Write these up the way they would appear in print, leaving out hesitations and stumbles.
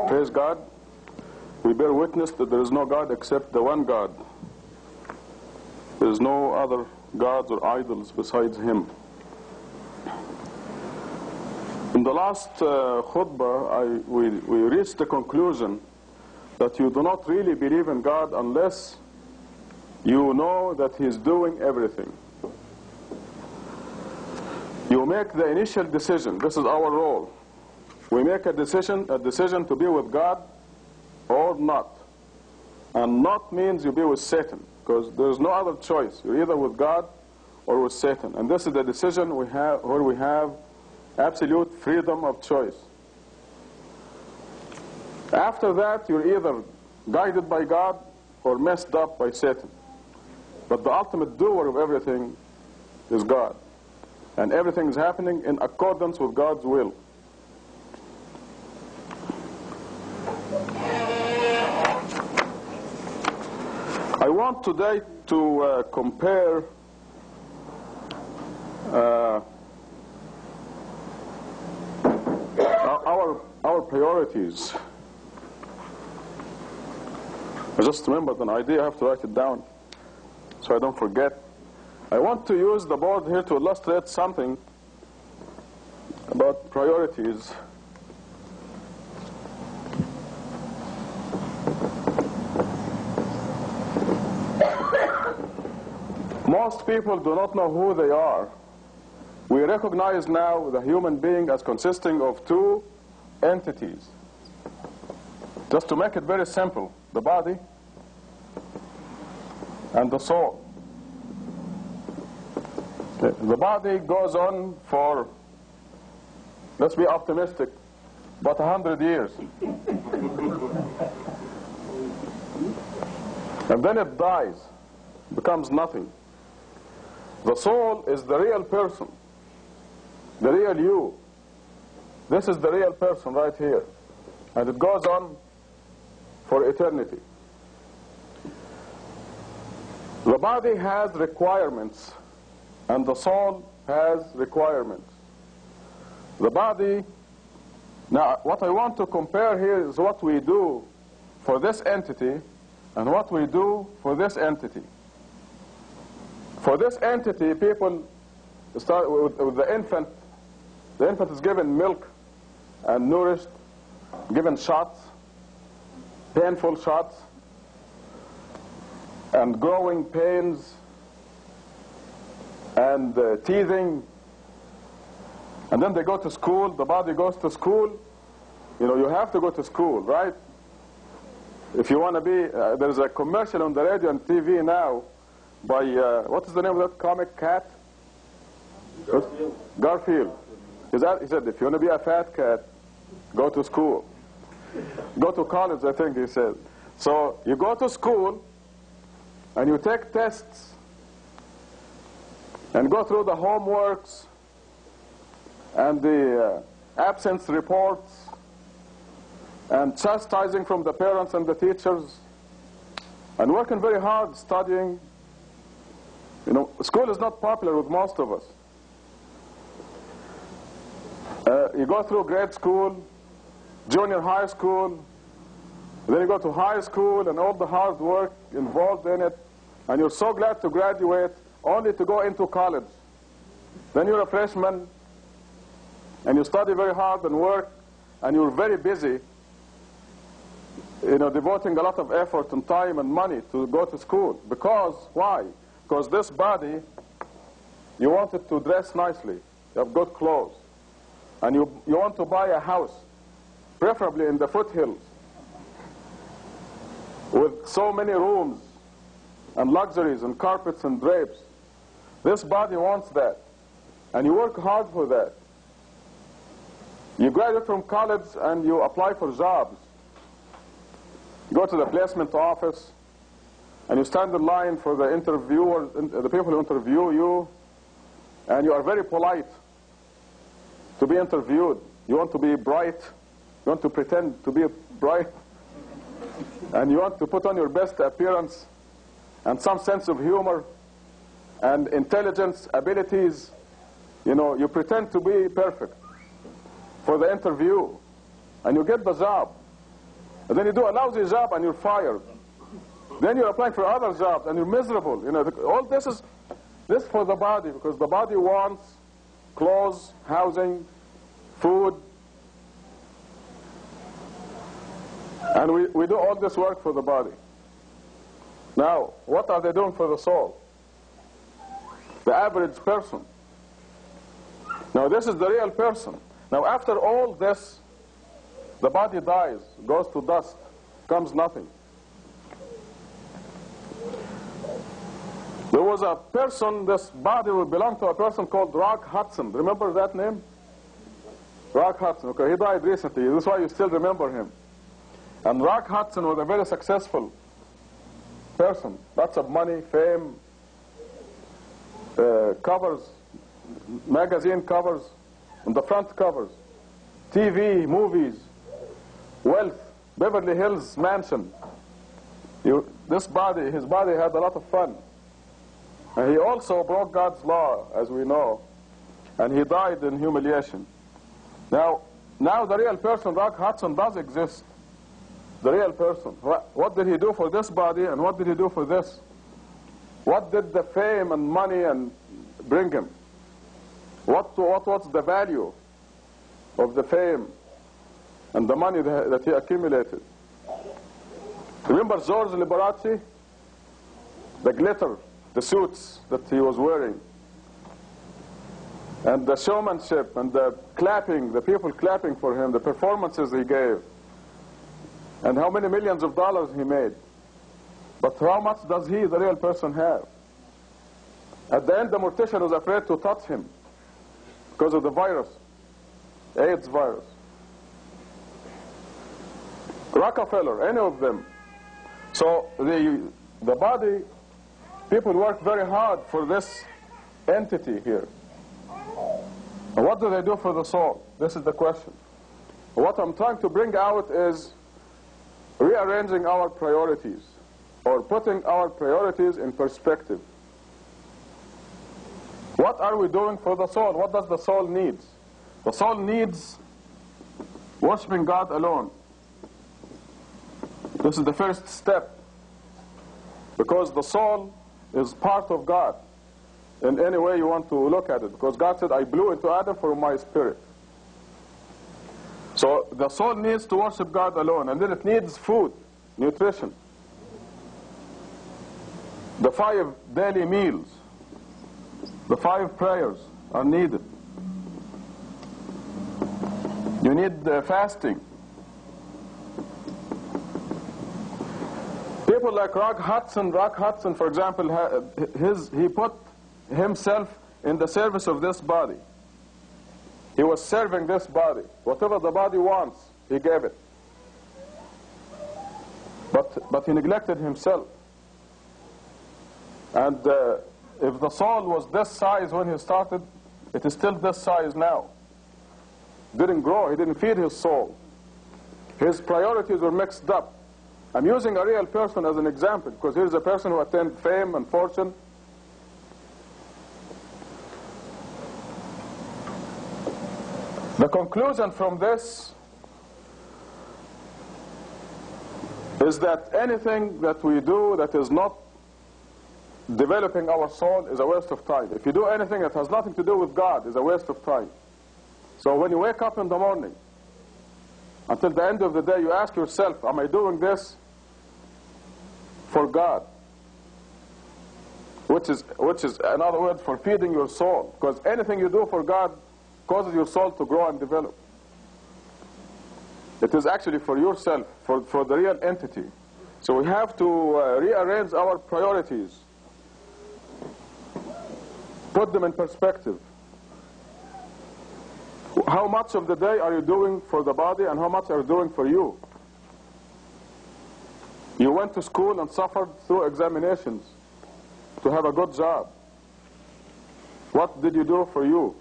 Praise God. We bear witness that there is no God except the one God. There is no other gods or idols besides Him. In the last khutbah, we reached the conclusion that you do not really believe in God unless you know that He is doing everything. You make the initial decision. This is our role. We make a decision to be with God or not. And not means you be with Satan, because there is no other choice. You're either with God or with Satan. And this is the decision we have, where we have absolute freedom of choice. After that, you're either guided by God or messed up by Satan. But the ultimate doer of everything is God. And everything is happening in accordance with God's will. I want today to compare our priorities. I just remembered an idea. I have to write it down so I don't forget. I want to use the board here to illustrate something about priorities. Most people do not know who they are. We recognize now the human being as consisting of two entities. Just to make it very simple, the body and the soul. The body goes on for, let's be optimistic, about 100 years. And then it dies, becomes nothing. The soul is the real person, the real you. This is the real person right here. And it goes on for eternity. The body has requirements, and the soul has requirements. The body, now what I want to compare here is what we do for this entity and what we do for this entity. For this entity, people start with the infant. The infant is given milk and nourished, given shots, painful shots, and growing pains, and teething. And then they go to school. The body goes to school. You know, you have to go to school, right? If you want to be, there's a commercial on the radio and TV now by, what is the name of that comic cat? Garfield. Garfield. He said, if you want to be a fat cat, go to school. Go to college, I think he said. So you go to school, and you take tests, and go through the homeworks, and the absence reports, and chastising from the parents and the teachers, and working very hard, studying. You know, school is not popular with most of us. You go through grade school, junior high school, then you go to high school and all the hard work involved in it, and you're so glad to graduate only to go into college. Then you're a freshman, and you study very hard and work, and you're very busy, you know, devoting a lot of effort and time and money to go to school. Because, why? Because this body, you want it to dress nicely. You have good clothes. And you want to buy a house, preferably in the foothills, with so many rooms and luxuries and carpets and drapes. This body wants that. And you work hard for that. You graduate from college and you apply for jobs. You go to the placement office and you stand in line for the interviewer, the people who interview you, and you are very polite to be interviewed. You want to be bright. You want to pretend to be bright. And you want to put on your best appearance and some sense of humor and intelligence, abilities, You know, you pretend to be perfect for the interview, and you get the job. And then you do a lousy job and you're fired. Then you're applying for other jobs and you're miserable. You know, all this is for the body, because the body wants clothes, housing, food. And we do all this work for the body. Now, what are they doing for the soul? The average person. Now, this is the real person. Now, after all this, the body dies, goes to dust, comes nothing. There was a person, this body would belong to a person called Rock Hudson. Remember that name? Rock Hudson. Okay, he died recently. That's why you still remember him. And Rock Hudson was a very successful person. Lots of money, fame, covers, magazine covers, and the front covers, TV, movies, wealth, Beverly Hills mansion. His body had a lot of fun. And he also broke God's law, as we know. And he died in humiliation. Now the real person, Rock Hudson, does exist. The real person. What did he do for this body, and what did he do for this? What did the fame and money bring him? What was the value of the fame and the money that he accumulated? Remember George Liberace? The glitter, the suits that he was wearing, and the showmanship and the clapping, the people clapping for him, the performances he gave, and how many millions of dollars he made. But how much does he, the real person, have? At the end, the mortician was afraid to touch him because of the virus, AIDS virus. Rockefeller, any of them. So the body, people work very hard for this entity here. And what do they do for the soul? This is the question. What I'm trying to bring out is rearranging our priorities, or putting our priorities in perspective. What are we doing for the soul? What does the soul need? The soul needs worshiping God alone. This is the first step, because the soul is part of God in any way you want to look at it, because God said, I blew into Adam for my spirit. So the soul needs to worship God alone, and then it needs food, nutrition. The 5 daily meals, the 5 prayers are needed. You need fasting. People like Rock Hudson, for example, he put himself in the service of this body. He was serving this body. Whatever the body wants, he gave it. But he neglected himself. And if the soul was this size when he started, it is still this size now. Didn't grow, he didn't feed his soul. His priorities were mixed up. I'm using a real person as an example, because here's a person who attained fame and fortune. The conclusion from this is that anything that we do that is not developing our soul is a waste of time. If you do anything that has nothing to do with God, is a waste of time. So when you wake up in the morning, until the end of the day, you ask yourself, am I doing this for God? Which is another word for feeding your soul. Because anything you do for God causes your soul to grow and develop. It is actually for yourself, for the real entity. So we have to rearrange our priorities, put them in perspective. How much of the day are you doing for the body, and how much are you doing for you? You went to school and suffered through examinations to have a good job. What did you do for you?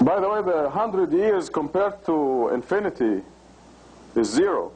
By the way, the 100 years compared to infinity is 0.